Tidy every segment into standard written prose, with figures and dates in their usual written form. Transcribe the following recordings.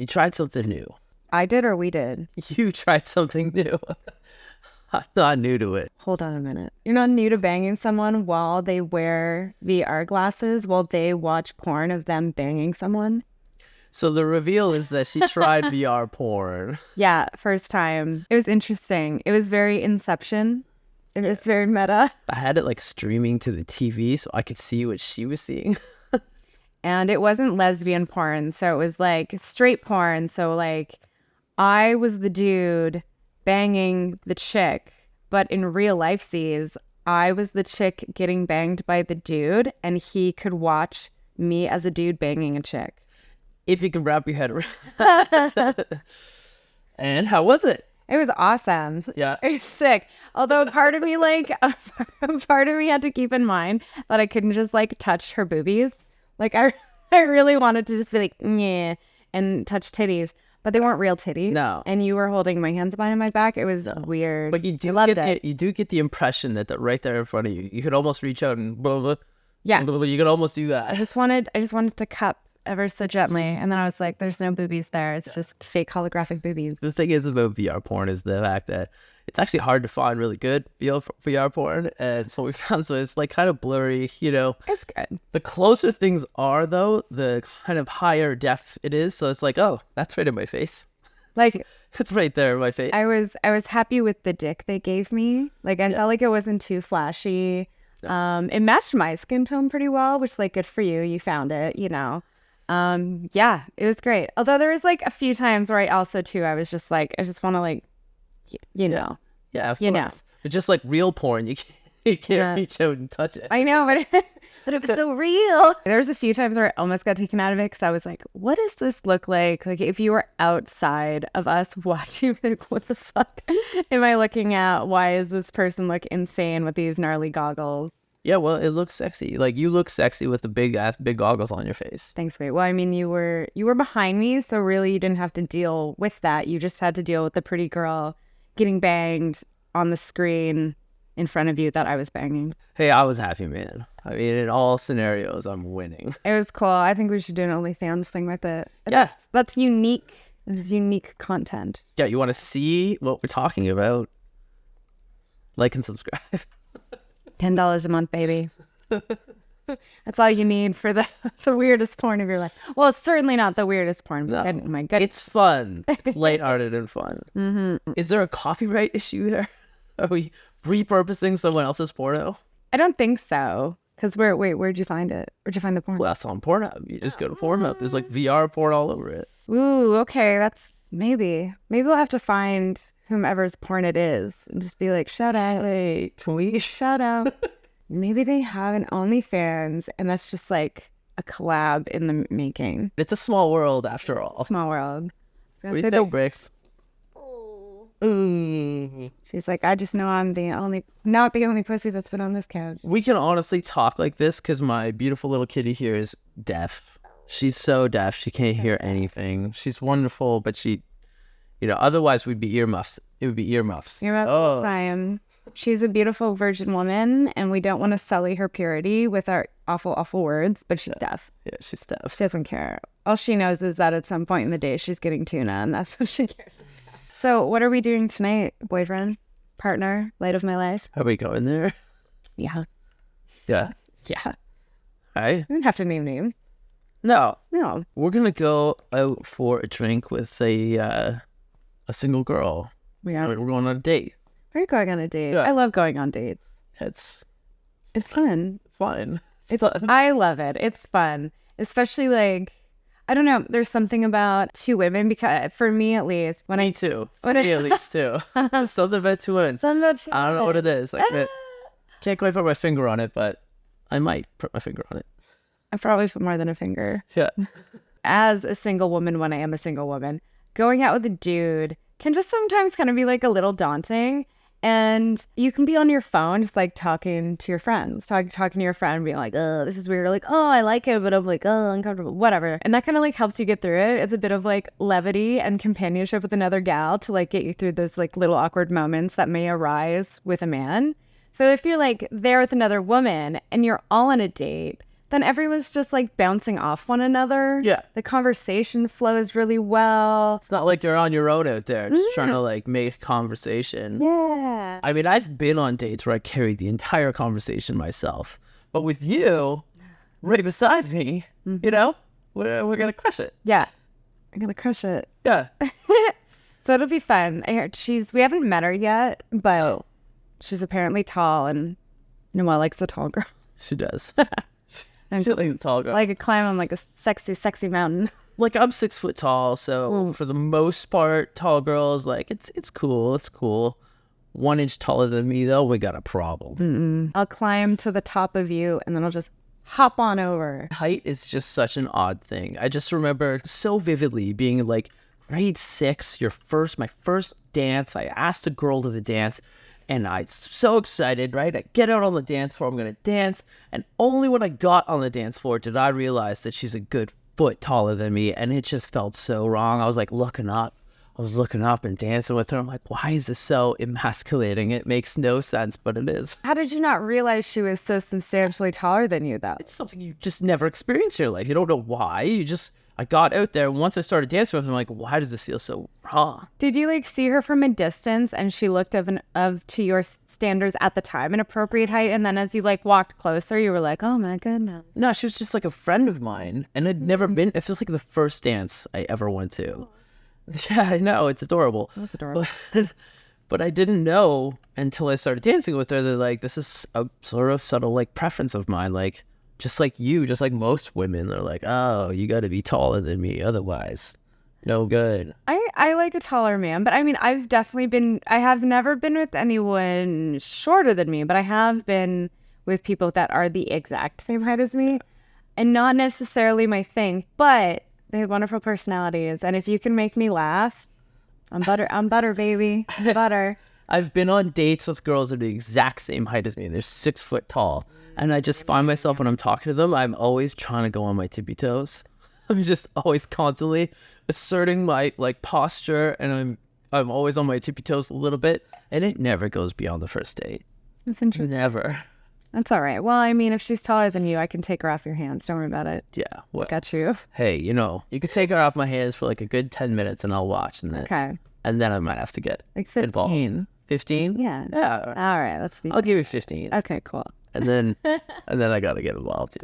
You tried something new. I did or we did? You tried something new. I'm not new to it. Hold on a minute. You're not new to banging someone while they wear VR glasses while they watch porn of them banging someone? So the reveal is that she tried VR porn. Yeah, first time. It was interesting. It was very Inception. It was very meta. I had it like streaming to the TV so I could see what she was seeing. And it wasn't lesbian porn, so it was like straight porn. So like I was the dude banging the chick, but in real life sees I was the chick getting banged by the dude, and he could watch me as a dude banging a chick. If you can wrap your head around. And how was it? It was awesome. Yeah. It was sick. Although part of me had to keep in mind that I couldn't just like touch her boobies. Like I really wanted to just be like, yeah, and touch titties. But they weren't real titties. No. And you were holding my hands behind my back. It was weird. But you do get the impression that right there in front of you, you could almost reach out and blah, blah, Yeah. blah, blah, you could almost do that. I just wanted to cup ever so gently. And then I was like, there's no boobies there. It's just fake holographic boobies. The thing is about VR porn is the fact that it's actually hard to find really good VR porn. And so we found, so it's like kind of blurry, you know. It's good. The closer things are, though, the kind of higher def it is. So it's like, oh, that's right in my face. Like, It's right there in my face. I was happy with the dick they gave me. Like I felt like it wasn't too flashy. It matched my skin tone pretty well, which like good for you. You found it, you know. Yeah, it was great. Although there was like a few times where I also too I was just like I just want to like you know. Yeah, of you course. know. But just like real porn, you can't reach out and touch it. I know, but it was so real. There was a few times where I almost got taken out of it because I was like, what does this look like? Like if you were outside of us watching, like what the fuck am I looking at? Why is this person look insane with these gnarly goggles? Yeah, well, it looks sexy. Like you look sexy with the big goggles on your face. Thanks, babe. Well, I mean, you were behind me, so really you didn't have to deal with that. You just had to deal with the pretty girl getting banged on the screen in front of you that I was banging. Hey, I was happy, man. I mean, in all scenarios, I'm winning. It was cool. I think we should do an OnlyFans thing with it. Yes. That's unique. This is unique content. Yeah, you want to see what we're talking about? Like and subscribe. $10 a month, baby. That's all you need for the weirdest porn of your life. Well, it's certainly not the weirdest porn. No. My goodness. It's fun. It's lighthearted and fun. Mm-hmm. Is there a copyright issue there? Are we repurposing someone else's porno? I don't think so. Because where'd you find it? Where'd you find the porn? Well, that's on Pornhub. You just go to Pornhub. There's like VR porn all over it. Ooh, okay. That's maybe we'll have to find whomever's porn it is and just be like, shout out. Hey, tweet. Shout out. Maybe they have an OnlyFans and that's just like a collab in the making. It's a small world after all. Small world. What do you think, Bricks? Ooh. She's like, I just know I'm not the only pussy that's been on this couch. We can honestly talk like this because my beautiful little kitty here is deaf. She's so deaf. She can't hear anything. She's wonderful, but she, otherwise we'd be earmuffs. It would be earmuffs. Earmuffs all the time. She's a beautiful virgin woman, and we don't want to sully her purity with our awful, awful words, but she's deaf. Yeah, she's deaf. She doesn't care. All she knows is that at some point in the day, she's getting tuna, and that's what she cares about. So what are we doing tonight, boyfriend, partner, light of my life? Are we going there? Yeah. Yeah. Yeah. All right. We don't have to name names. No. No. We're going to go out for a drink with, say, a single girl. Yeah. We're going on a date. We're going on a date. Yeah. I love going on dates. It's fun. It's fun. I love it. It's fun. Especially like, I don't know, there's something about two women because for me at least, Me too. For me at least too. Something about two women. I don't know what it is. I can't quite put my finger on it, but I might put my finger on it. I probably put more than a finger. Yeah. As a single woman, when I am a single woman, going out with a dude can just sometimes kind of be like a little daunting. And you can be on your phone just like talking to your friends, talking to your friend, being like, oh, this is weird. Or like, oh, I like it, but I'm like, oh, uncomfortable, whatever. And that kind of like helps you get through it. It's a bit of like levity and companionship with another gal to like get you through those like little awkward moments that may arise with a man. So if you're like there with another woman and you're all on a date, then everyone's just like bouncing off one another. Yeah. The conversation flows really well. It's not like you're on your own out there just trying to like make conversation. Yeah. I mean, I've been on dates where I carried the entire conversation myself. But with you, right beside me, you know, we're going to crush it. Yeah. I'm going to crush it. Yeah. So it'll be fun. I heard we haven't met her yet, but she's apparently tall and Noelle likes a tall girl. She does. And She likes a tall girl. like a climb on like a sexy, sexy mountain. Like I'm 6 foot tall, so for the most part, tall girls like it's cool. It's cool. 1 inch taller than me though, we got a problem. I'll climb to the top of you and then I'll just hop on over. Height is just such an odd thing. I just remember so vividly being like grade 6, my first dance. I asked a girl to the dance. And I'm so excited, right? I get out on the dance floor. I'm going to dance. And only when I got on the dance floor did I realize that she's a good foot taller than me. And it just felt so wrong. I was like looking up. I was looking up and dancing with her. I'm like, why is this so emasculating? It makes no sense, but it is. How did you not realize she was so substantially taller than you, though? It's something you just never experience in your life. You don't know why. I got out there. And once I started dancing with her, I'm like, why does this feel so wrong? Did you like see her from a distance and she looked of to your standards at the time an appropriate height, and then as you like walked closer you were like, oh my goodness? No, she was just like a friend of mine, and I'd never been. It feels like the first dance I ever went to. Yeah, I know, it's adorable. That's adorable. But I didn't know until I started dancing with her that like this is a sort of subtle like preference of mine, like just like most women, they're like, oh, you got to be taller than me, otherwise no good. I like a taller man, but I mean, I have never been with anyone shorter than me, but I have been with people that are the exact same height as me, and not necessarily my thing, but they had wonderful personalities. And if you can make me laugh, I'm butter, baby. I'm butter. I've been on dates with girls that are the exact same height as me. They're 6 foot tall. And I just find myself when I'm talking to them, I'm always trying to go on my tippy toes. I'm just always constantly asserting my like posture, and I'm always on my tippy toes a little bit, and it never goes beyond the first date. That's interesting. Never. That's all right. Well, I mean, if she's taller than you, I can take her off your hands. Don't worry about it. Yeah. Well, Got you. hey, you could take her off my hands for like a good 10 minutes and I'll watch, and then Okay. and then I might have to get Like 15. involved. 15? Yeah. Yeah. All right. Let's be. I'll give you 15. Okay, cool. And then I got to get involved,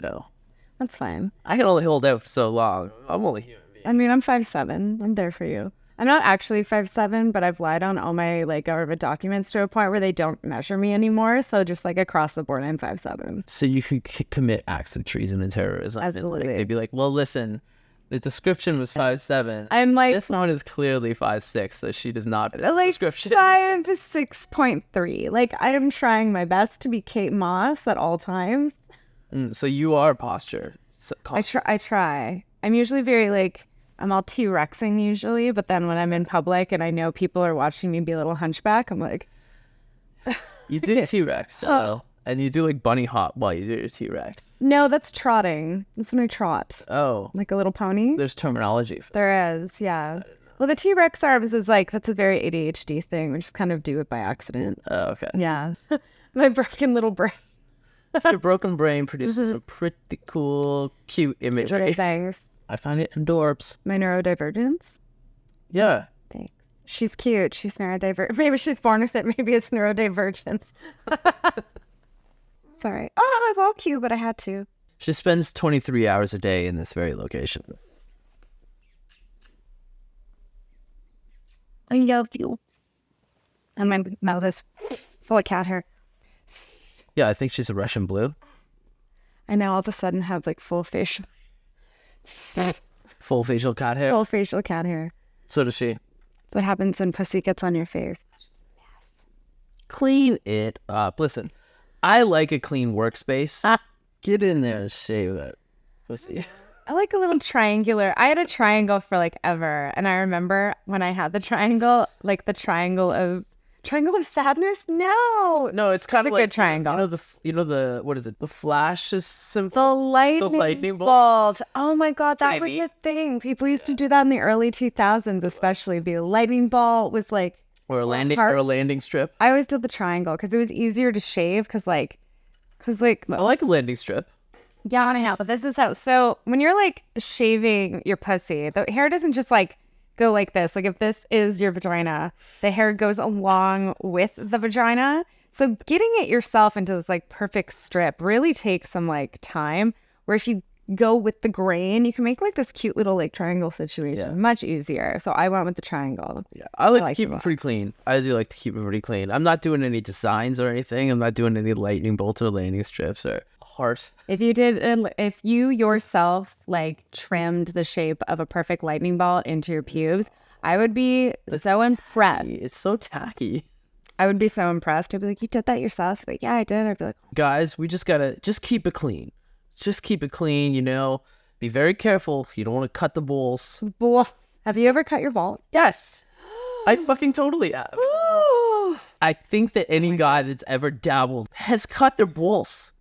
That's fine. I can only hold out for so long. I'm only human being. I mean, I'm 5'7". I'm there for you. I'm not actually 5'7", but I've lied on all my like government documents to a point where they don't measure me anymore. So just like across the board, I'm 5'7". So you could commit acts of treason and terrorism. And, Absolutely. like, they'd be like, well, listen, the description was 5'7". I'm like This one is clearly 5'6", so she does not fit the like description. 5'6.3". Like I am trying my best to be Kate Moss at all times. So you are posture. I try. I'm usually very like, I'm all T-Rexing usually, but then when I'm in public and I know people are watching me be a little hunchback, I'm like... You do T-Rex, though. And you do like bunny hop while you do your T-Rex. No, that's trotting. That's when I trot. Oh. Like a little pony? There's terminology for that. There is, yeah. Well, the T-Rex arms is like, that's a very ADHD thing. We just kind of do it by accident. Oh, okay. Yeah. My broken little brain. Your broken brain produces some pretty cool, cute imagery. Thanks. I find it adorbs. My neurodivergence. Yeah. Thanks. She's cute. She's neurodivergent. Maybe she's born with it. Maybe it's neurodivergence. Sorry. Oh, I woke you, but I had to. She spends 23 hours a day in this very location. I love you. And my mouth is full of cat hair. Yeah, I think she's a Russian blue. I now all of a sudden have like full facial Full facial cat hair. So does she. That's what happens when pussy gets on your face. Clean it up. Listen, I like a clean workspace. Get in there and shave that pussy. I like a little triangular. I had a triangle for like ever. And I remember when I had the triangle, like the triangle of sadness? No. No, it's kind It's of a like good triangle. the what is it? The Flash is The lightning bolt. Oh my God, that was the thing. People used to do that in the early 2000s, especially. Be a lightning bolt was like, or a landing strip. I always did the triangle because it was easier to shave. Because I like a landing strip. Yeah, I know. But this is how. So when you're like shaving your pussy, the hair doesn't just like go like this. Like if this is your vagina, the hair goes along with the vagina. So getting it yourself into this like perfect strip really takes some like time. Where if you go with the grain, you can make like this cute little like triangle situation much easier. So I went with the triangle. Yeah, I like to keep it pretty clean. I do like to keep it pretty clean. I'm not doing any designs or anything. I'm not doing any lightning bolts or landing strips or heart. If you yourself like trimmed the shape of a perfect lightning bolt into your pubes, I would be so impressed. It's so tacky. I would be so impressed. I'd be like, you did that yourself? Like, yeah, I did. I'd be like, guys, we just gotta keep it clean. Just keep it clean, you know. Be very careful. You don't want to cut the balls. bull. Have you ever cut your balls? Yes. I fucking totally have. I think that any guy that's ever dabbled has cut their balls.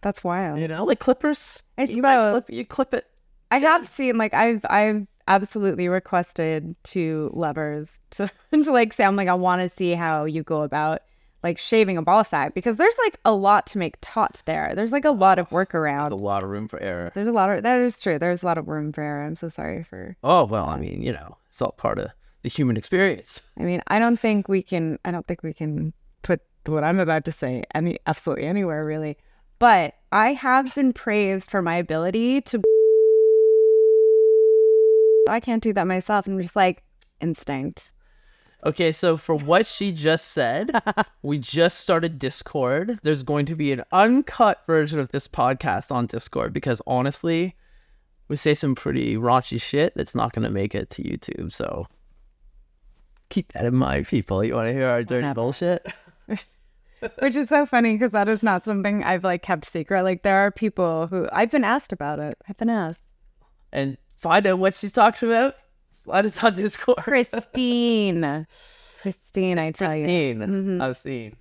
That's wild. You know, like clippers. I You clip it. I have seen like I've absolutely requested to lovers to like say I'm like I want to see how you go about like shaving a ball sack because there's like a lot to make taut there. There's like a lot of workaround. There's a lot of room for error. There's a lot of that is true. There's a lot of room for error. I'm so sorry for. Oh well, I mean, you know, it's all part of the human experience. I mean, I don't think we can put what I'm about to say absolutely anywhere really. But I have been praised for my ability to. I can't do that myself. I'm just like instinct. Okay, so for what she just said, we just started Discord. There's going to be an uncut version of this podcast on Discord because honestly, we say some pretty raunchy shit that's not going to make it to YouTube. So keep that in mind, people. You want to hear our dirty bullshit? Which is so funny because that is not something I've like kept secret. Like there are people who I've been asked about it. I've been asked. And find out what she's talking about. Slide us on Discord. Christine, I tell you. Christine, I've seen.